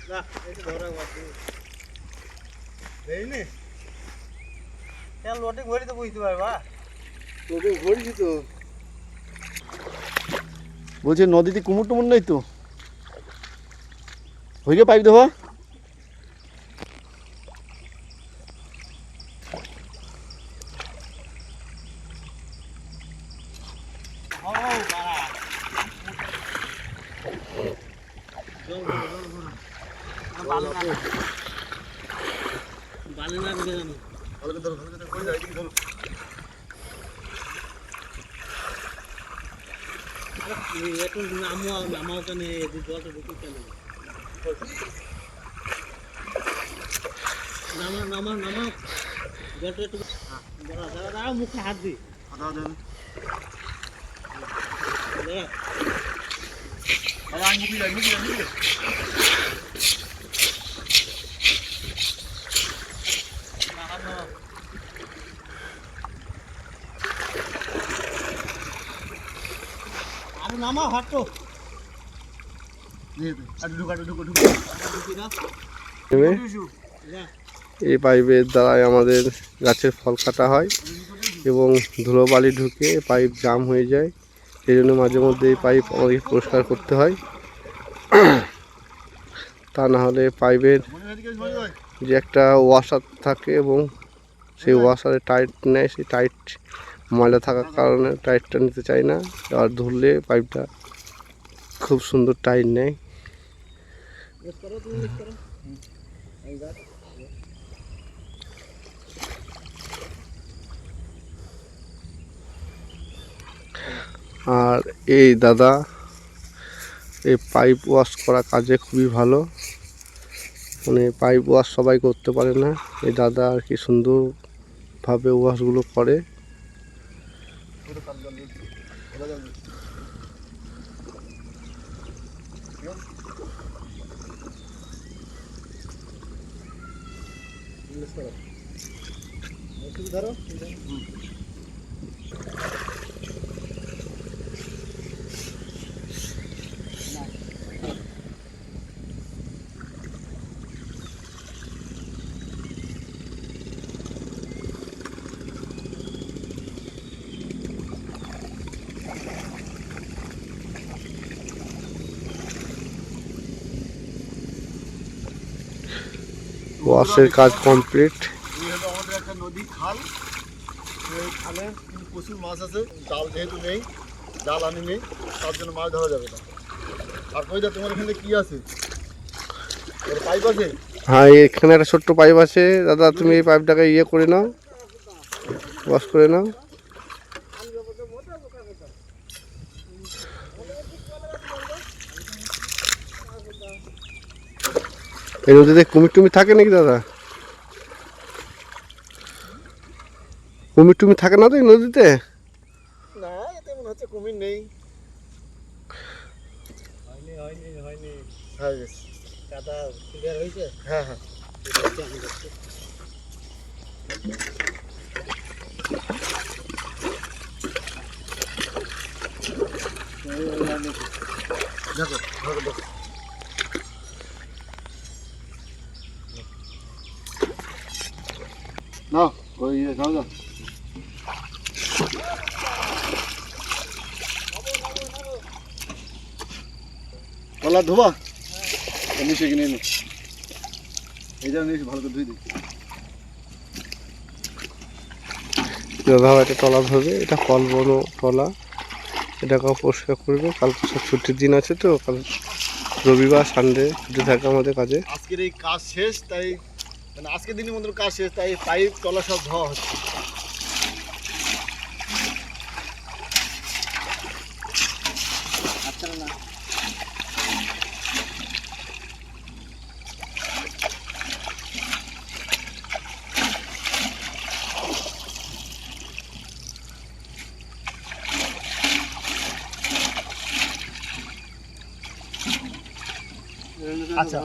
না একটু ধরা বাকি দেইনি কেন লোটে ঘড়ি তো বুঝতে পারবা লোটে ঘড়ি তো বলছে নদীতে কুমুর টুমুর নাই তো হইগে পাইপ দেবো বালিনা দিকে জানো ভালো ধরো কই যাই দিকে ধরো একটু নামাও কেন জলটা ঢুকে কেন নামা জলটা একটু দাঁড়া মুখে হাত দি আরে নামা হাঁটো এই পাইপের দ্বারাই আমাদের গাছের ফল কাটা হয় এবং ধুলোবালি ঢুকে পাইপ জাম হয়ে যায় সেই জন্য মাঝে মধ্যে এই পাইপ আমাদের পরিষ্কার করতে হয় তা না হলে পাইপের যে একটা ওয়াশার থাকে এবং সেই ওয়াশারে টাইট নেয় সেই টাইট ময়লা থাকার কারণে টাইটটা নিতে চায় না আর ধরলে পাইপটা খুব সুন্দর টাইট নেয় আর এই দাদা এই পাইপ ওয়াশ করা কাজে খুবই ভালো মানে পাইপ ওয়াশ সবাই করতে পারে না এই দাদা আর কি সুন্দরভাবে ওয়াশগুলো করে ধরো ওয়াশের কাজ কমপ্লিট আমাদের একটা নদী খাল এই খালে প্রচুর মাছ আছে জাল যেহেতু নেই জাল আনি নেই তার জন্য মাছ ধরা যাবে না আর কইদা তোমার এখানে কি আছে পাইপ আছে হ্যাঁ এখানে একটা ছোট্ট পাইপ আছে দাদা তুমি এই পাইপটাকে ইয়ে করে নাও ওয়াশ করে নাও এই নদীতে কুমির টুমি থাকে নাকি দাদা কুমির টুমি থাকে না তো এই নদীতে না এতে মনে হচ্ছে কুমির নেই হয়নি হয়ে গেছে কাদা ক্লিয়ার হয়েছে হ্যাঁ হ্যাঁ দেখো ধরো দেখো না ওই যাও যাও কলা ধোবা নিচে কিনে নি এই যা নিচে ভালো করে ধুই দিই দাদা একটা টলা ধরবে এটা ফল বড় টলা এটাকেও পরিষ্কার করবে কালকে সব ছুটির দিন আছে তো কাল রবিবার সানডে ছুটি থাকে আমাদের কাজে আজকের এই কাজ শেষ তাই মানে আজকের দিনের মধ্যে কাজ শেষ তাই পাইপ তলা সব ধোয়া হচ্ছে আচ্ছা না আচ্ছা